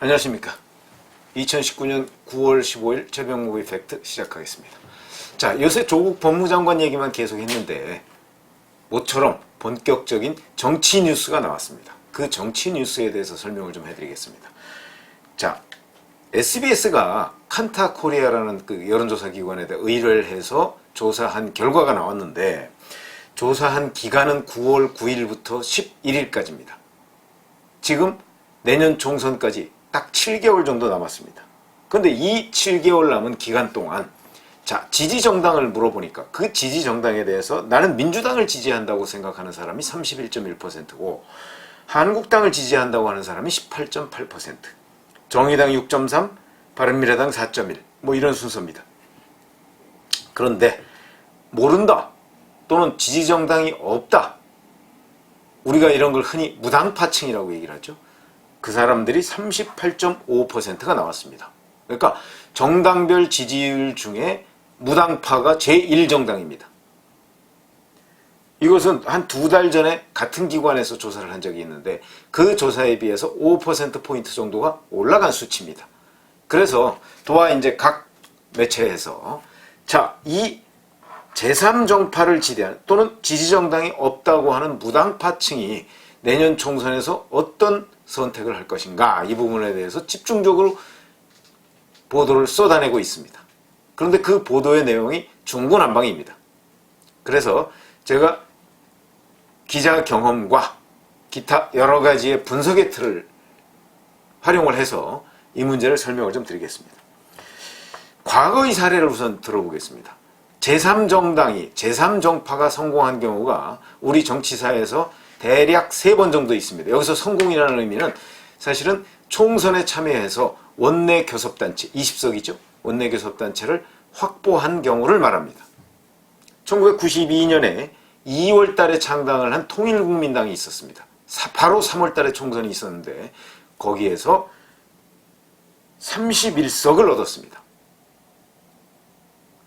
안녕하십니까. 2019년 9월 15일 최병목의 팩트 시작하겠습니다. 자, 요새 조국 법무장관 얘기만 계속 했는데 모처럼 본격적인 정치 뉴스가 나왔습니다. 그 정치 뉴스에 대해서 설명을 좀 해드리겠습니다. 자, SBS가 칸타코리아라는 그 여론조사 기관에다 의뢰를 해서 조사한 결과가 나왔는데 조사한 기간은 9월 9일부터 11일까지입니다. 지금 내년 총선까지 딱 7개월 정도 남았습니다. 그런데 이 7개월 남은 기간 동안 자, 지지 정당을 물어보니까 그 지지 정당에 대해서 나는 민주당을 지지한다고 생각하는 사람이 31.1%고 한국당을 지지한다고 하는 사람이 18.8%, 정의당 6.3%, 바른미래당 4.1%, 뭐 이런 순서입니다. 그런데 모른다 또는 지지 정당이 없다, 우리가 이런 걸 흔히 무당파층이라고 얘기를 하죠. 그 사람들이 38.5%가 나왔습니다. 그러니까 정당별 지지율 중에 무당파가 제1정당입니다. 이것은 한 2달 전에 같은 기관에서 조사를 한 적이 있는데 그 조사에 비해서 5%포인트 정도가 올라간 수치입니다. 그래서 또한 이제 각 매체에서 자, 이 제3정파를 지지하는 또는 지지정당이 없다고 하는 무당파층이 내년 총선에서 어떤 선택을 할 것인가, 이 부분에 대해서 집중적으로 보도를 쏟아내고 있습니다. 그런데 그 보도의 내용이 중구난방입니다. 그래서 제가 기자 경험과 기타 여러 가지의 분석의 틀을 활용을 해서 이 문제를 설명을 좀 드리겠습니다. 과거의 사례를 우선 들어보겠습니다. 제3정당이, 제3정파가 성공한 경우가 우리 정치사에서 대략 3번 정도 있습니다. 여기서 성공이라는 의미는 사실은 총선에 참여해서 원내교섭단체, 20석이죠. 원내교섭단체를 확보한 경우를 말합니다. 1992년에 2월 달에 창당을 한 통일국민당이 있었습니다. 바로 3월 달에 총선이 있었는데 거기에서 31석을 얻었습니다.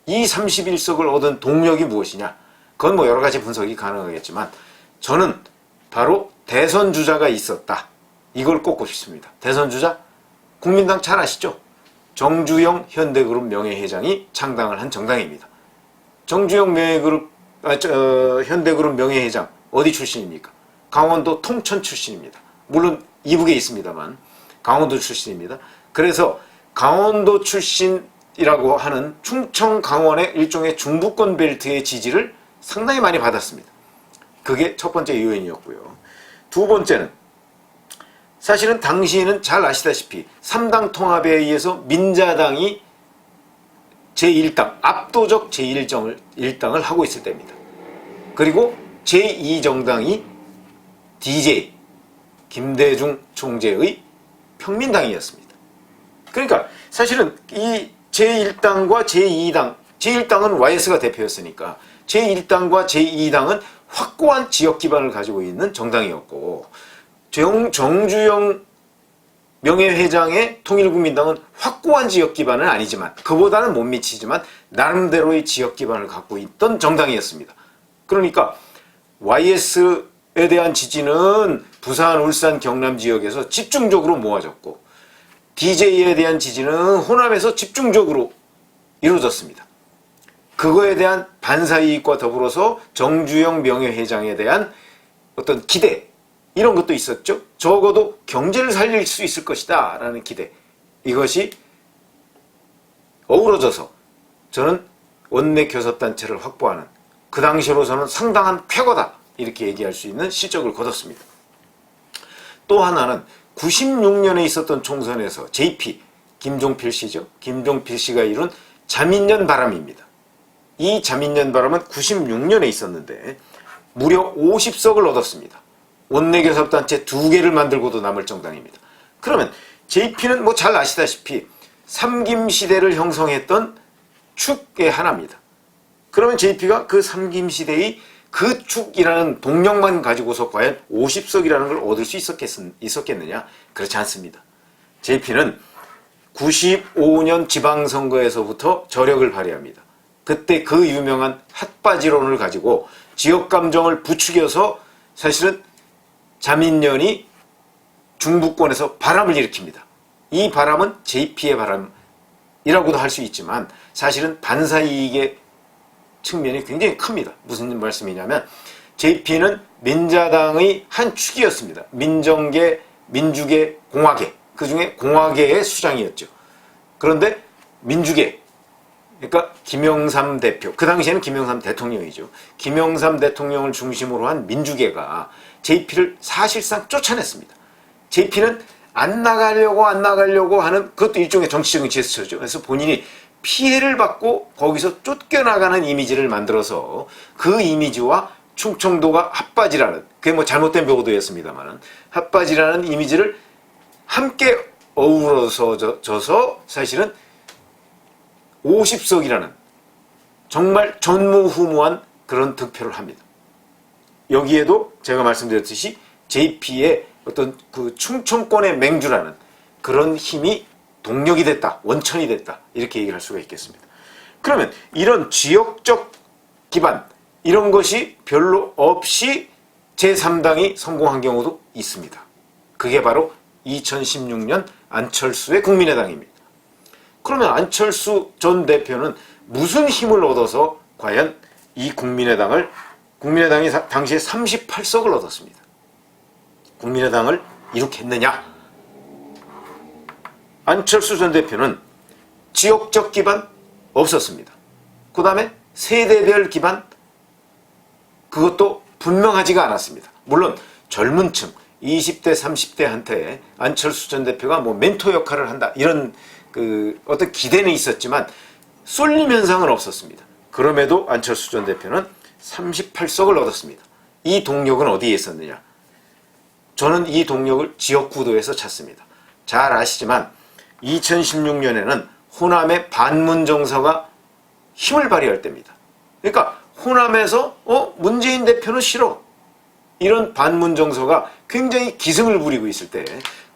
이 31석을 얻은 동력이 무엇이냐? 그건 뭐 여러 가지 분석이 가능하겠지만 저는 바로 대선 주자가 있었다, 이걸 꼽고 싶습니다. 대선 주자? 국민당 잘 아시죠? 정주영 현대그룹 명예회장이 창당을 한 정당입니다. 정주영 현대그룹 명예회장 어디 출신입니까? 강원도 통천 출신입니다. 물론 이북에 있습니다만 강원도 출신입니다. 그래서 강원도 출신이라고 하는 충청 강원의 일종의 중부권 벨트의 지지를 상당히 많이 받았습니다. 그게 첫 번째 요인이었고요. 두 번째는 사실은 당시에는 잘 아시다시피 3당 통합에 의해서 민자당이 제1당, 압도적 제1당을 하고 있을 때입니다. 그리고 제2정당이 DJ, 김대중 총재의 평민당이었습니다. 그러니까 사실은 이 제1당과 제2당, 제1당은 YS가 대표였으니까 제1당과 제2당은 확고한 지역 기반을 가지고 있는 정당이었고 정주영 명예회장의 통일국민당은 확고한 지역 기반은 아니지만 그보다는 못 미치지만 나름대로의 지역 기반을 갖고 있던 정당이었습니다. 그러니까 YS에 대한 지지는 부산, 울산, 경남 지역에서 집중적으로 모아졌고 DJ에 대한 지지는 호남에서 집중적으로 이루어졌습니다. 그거에 대한 반사이익과 더불어서 정주영 명예회장에 대한 어떤 기대, 이런 것도 있었죠. 적어도 경제를 살릴 수 있을 것이다 라는 기대, 이것이 어우러져서 저는 원내교섭단체를 확보하는, 그 당시로서는 상당한 쾌거다 이렇게 얘기할 수 있는 실적을 거뒀습니다. 또 하나는 96년에 있었던 총선에서 JP, 김종필 씨죠. 김종필 씨가 이룬 자민련 바람입니다. 이 자민련 바람은 96년에 있었는데 무려 50석을 얻었습니다. 원내교섭단체 2개를 만들고도 남을 정당입니다. 그러면 JP는 뭐 잘 아시다시피 삼김시대를 형성했던 축의 하나입니다. 그러면 JP가 그 삼김시대의 그 축이라는 동력만 가지고서 과연 50석이라는 걸 얻을 수 있었겠느냐? 그렇지 않습니다. JP는 95년 지방선거에서부터 저력을 발휘합니다. 그때 그 유명한 핫바지론을 가지고 지역감정을 부추겨서 사실은 자민련이 중부권에서 바람을 일으킵니다. 이 바람은 JP의 바람이라고도 할 수 있지만 사실은 반사이익의 측면이 굉장히 큽니다. 무슨 말씀이냐면 JP는 민자당의 한 축이었습니다. 민정계, 민주계, 공화계, 그중에 공화계의 수장이었죠. 그런데 민주계, 그러니까 김영삼 대표, 그 당시에는 김영삼 대통령이죠. 김영삼 대통령을 중심으로 한 민주계가 JP를 사실상 쫓아냈습니다. JP는 안 나가려고 하는 그것도 일종의 정치적인 제스처죠. 그래서 본인이 피해를 받고 거기서 쫓겨나가는 이미지를 만들어서 그 이미지와 충청도가 핫바지라는, 그게 뭐 잘못된 보도였습니다만 핫바지라는 이미지를 함께 어우러져서 사실은 50석이라는 정말 전무후무한 그런 득표를 합니다. 여기에도 제가 말씀드렸듯이 JP의 어떤 그 충청권의 맹주라는 그런 힘이 동력이 됐다, 원천이 됐다, 이렇게 얘기를 할 수가 있겠습니다. 그러면 이런 지역적 기반, 이런 것이 별로 없이 제3당이 성공한 경우도 있습니다. 그게 바로 2016년 안철수의 국민의당입니다. 그러면 안철수 전 대표는 무슨 힘을 얻어서 과연 이 국민의당이 당시에 38석을 얻었습니다. 국민의당을 이룩했느냐? 안철수 전 대표는 지역적 기반 없었습니다. 그 다음에 세대별 기반, 그것도 분명하지가 않았습니다. 물론 젊은 층, 20대, 30대한테 안철수 전 대표가 뭐 멘토 역할을 한다, 이런 그 어떤 기대는 있었지만 쏠림 현상은 없었습니다. 그럼에도 안철수 전 대표는 38석을 얻었습니다. 이 동력은 어디에 있었느냐? 저는 이 동력을 지역구도에서 찾습니다. 잘 아시지만 2016년에는 호남의 반문정서가 힘을 발휘할 때입니다. 그러니까 호남에서 문재인 대표는 싫어, 이런 반문정서가 굉장히 기승을 부리고 있을 때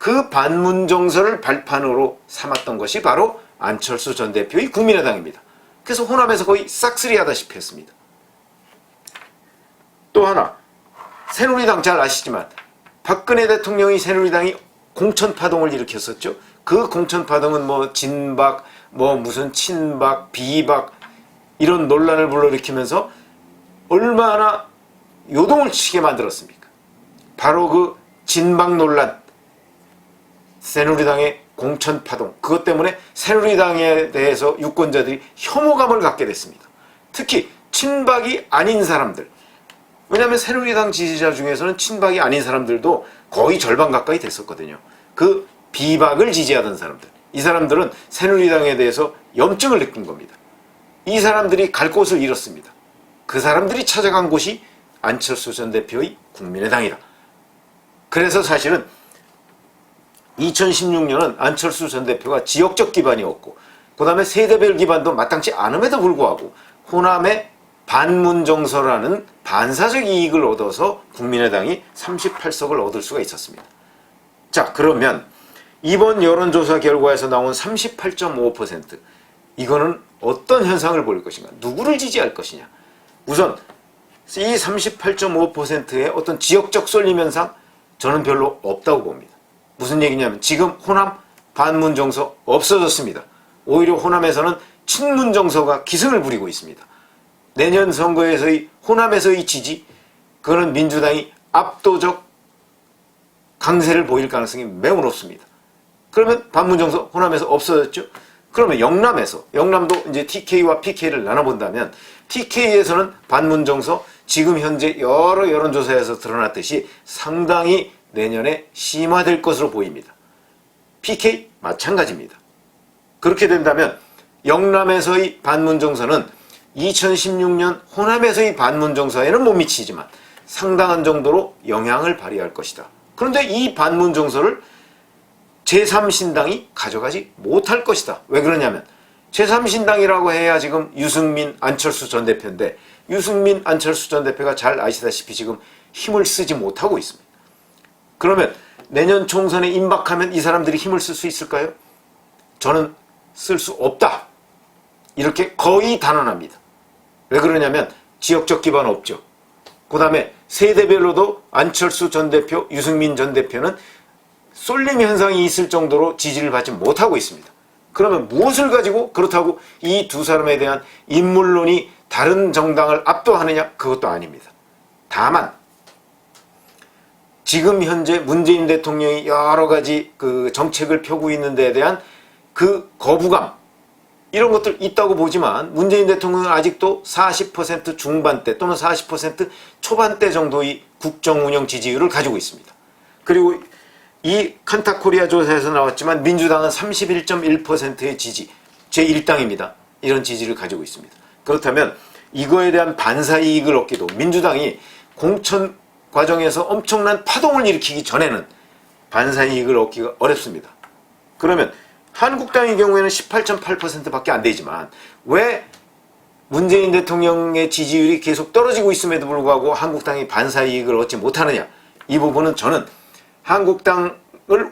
그 반문정서를 발판으로 삼았던 것이 바로 안철수 전 대표의 국민의당입니다. 그래서 호남에서 거의 싹쓸이 하다시피 했습니다. 또 하나, 새누리당 잘 아시지만 박근혜 대통령이 새누리당이 공천파동을 일으켰었죠. 그 공천파동은 뭐 진박, 뭐 무슨 친박, 비박, 이런 논란을 불러일으키면서 얼마나 요동을 치게 만들었습니까? 바로 그 진박 논란, 새누리당의 공천파동, 그것 때문에 새누리당에 대해서 유권자들이 혐오감을 갖게 됐습니다. 특히 친박이 아닌 사람들, 왜냐하면 새누리당 지지자 중에서는 친박이 아닌 사람들도 거의 절반 가까이 됐었거든요. 그 비박을 지지하던 사람들, 이 사람들은 새누리당에 대해서 염증을 느낀 겁니다. 이 사람들이 갈 곳을 잃었습니다. 그 사람들이 찾아간 곳이 안철수 전 대표의 국민의당이다. 그래서 사실은 2016년은 안철수 전 대표가 지역적 기반이 없고 그 다음에 세대별 기반도 마땅치 않음에도 불구하고 호남의 반문정서라는 반사적 이익을 얻어서 국민의당이 38석을 얻을 수가 있었습니다. 자, 그러면 이번 여론조사 결과에서 나온 38.5%, 이거는 어떤 현상을 보일 것인가? 누구를 지지할 것이냐? 우선 이 38.5%의 어떤 지역적 쏠림 현상, 저는 별로 없다고 봅니다. 무슨 얘기냐면 지금 호남 반문정서 없어졌습니다. 오히려 호남에서는 친문정서가 기승을 부리고 있습니다. 내년 선거에서의 호남에서의 지지, 그거는 민주당이 압도적 강세를 보일 가능성이 매우 높습니다. 그러면 반문정서 호남에서 없어졌죠? 그러면 영남도 이제 TK와 PK를 나눠본다면 TK에서는 반문정서 지금 현재 여러 여론조사에서 드러났듯이 상당히 내년에 심화될 것으로 보입니다. PK 마찬가지입니다. 그렇게 된다면 영남에서의 반문정서는 2016년 호남에서의 반문정서에는 못 미치지만 상당한 정도로 영향을 발휘할 것이다. 그런데 이 반문정서를 제3신당이 가져가지 못할 것이다. 왜 그러냐면 제3신당이라고 해야 지금 유승민, 안철수 전 대표인데 유승민, 안철수 전 대표가 잘 아시다시피 지금 힘을 쓰지 못하고 있습니다. 그러면 내년 총선에 임박하면 이 사람들이 힘을 쓸 수 있을까요? 저는 쓸 수 없다, 이렇게 거의 단언합니다. 왜 그러냐면 지역적 기반 없죠. 그 다음에 세대별로도 안철수 전 대표, 유승민 전 대표는 쏠림 현상이 있을 정도로 지지를 받지 못하고 있습니다. 그러면 무엇을 가지고 그렇다고 이 두 사람에 대한 인물론이 다른 정당을 압도하느냐? 그것도 아닙니다. 다만 지금 현재 문재인 대통령이 여러 가지 그 정책을 펴고 있는 데에 대한 그 거부감, 이런 것들 있다고 보지만 문재인 대통령은 아직도 40% 중반대 또는 40% 초반대 정도의 국정 운영 지지율을 가지고 있습니다. 그리고 이 칸타코리아 조사에서 나왔지만 민주당은 31.1%의 지지, 제1당입니다. 이런 지지를 가지고 있습니다. 그렇다면 이거에 대한 반사이익을 얻기도 민주당이 공천 과정에서 엄청난 파동을 일으키기 전에는 반사이익을 얻기가 어렵습니다. 그러면 한국당의 경우에는 18.8%밖에 안 되지만 왜 문재인 대통령의 지지율이 계속 떨어지고 있음에도 불구하고 한국당이 반사이익을 얻지 못하느냐? 이 부분은 저는 한국당을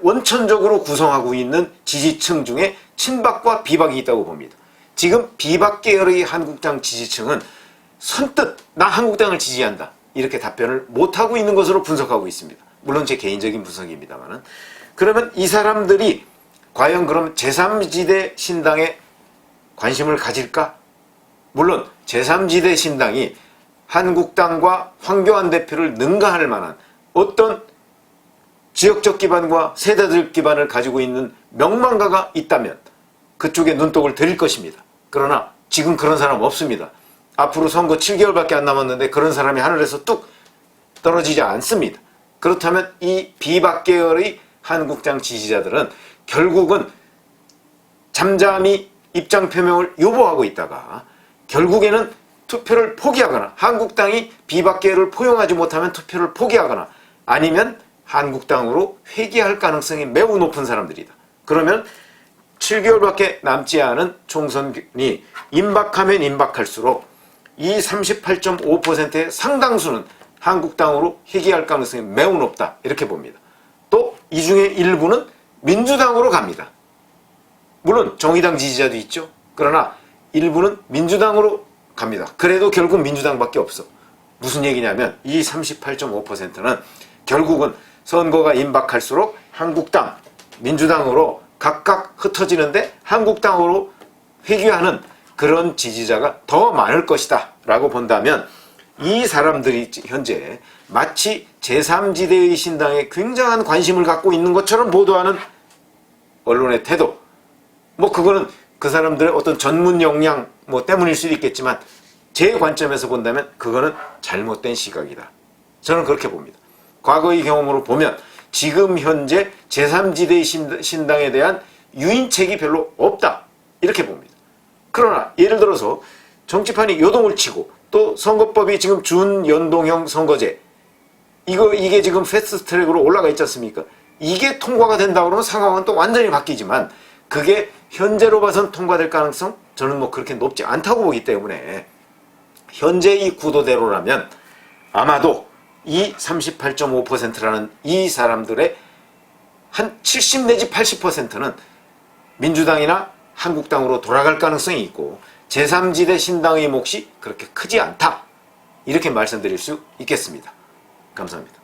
원천적으로 구성하고 있는 지지층 중에 친박과 비박이 있다고 봅니다. 지금 비박 계열의 한국당 지지층은 선뜻 나 한국당을 지지한다 이렇게 답변을 못하고 있는 것으로 분석하고 있습니다. 물론 제 개인적인 분석입니다만은. 그러면 이 사람들이 과연 그럼 제3지대 신당에 관심을 가질까? 물론 제3지대 신당이 한국당과 황교안 대표를 능가할 만한 어떤 지역적 기반과 세대적 기반을 가지고 있는 명망가가 있다면 그쪽에 눈독을 들일 것입니다. 그러나 지금 그런 사람 없습니다. 앞으로 선거 7개월밖에 안 남았는데 그런 사람이 하늘에서 뚝 떨어지지 않습니다. 그렇다면 이 비박 계열의 한국당 지지자들은 결국은 잠잠히 입장 표명을 유보하고 있다가 결국에는 투표를 포기하거나 한국당이 비박 계열을 포용하지 못하면 투표를 포기하거나 아니면 한국당으로 회귀할 가능성이 매우 높은 사람들이다. 그러면 7개월밖에 남지 않은 총선이 임박하면 임박할수록 이 38.5%의 상당수는 한국당으로 회귀할 가능성이 매우 높다. 이렇게 봅니다. 또 이 중에 일부는 민주당으로 갑니다. 물론 정의당 지지자도 있죠. 그러나 일부는 민주당으로 갑니다. 그래도 결국 민주당밖에 없어. 무슨 얘기냐면 이 38.5%는 결국은 선거가 임박할수록 한국당, 민주당으로 각각 흩어지는데 한국당으로 회귀하는 그런 지지자가 더 많을 것이다 라고 본다면 이 사람들이 현재 마치 제3지대의 신당에 굉장한 관심을 갖고 있는 것처럼 보도하는 언론의 태도, 뭐 그거는 그 사람들의 어떤 전문 역량 뭐 때문일 수도 있겠지만 제 관점에서 본다면 그거는 잘못된 시각이다. 저는 그렇게 봅니다. 과거의 경험으로 보면 지금 현재 제3지대의 신당에 대한 유인책이 별로 없다. 이렇게 봅니다. 그러나 예를 들어서 정치판이 요동을 치고 또 선거법이 지금 준연동형 선거제 이게 지금 패스트트랙으로 올라가 있지 않습니까? 이게 통과가 된다 그러면 상황은 또 완전히 바뀌지만 그게 현재로 봐선 통과될 가능성 저는 뭐 그렇게 높지 않다고 보기 때문에 현재 이 구도대로라면 아마도 이 38.5%라는 이 사람들의 한 70 내지 80%는 민주당이나 한국당으로 돌아갈 가능성이 있고 제3지대 신당의 몫이 그렇게 크지 않다. 이렇게 말씀드릴 수 있겠습니다. 감사합니다.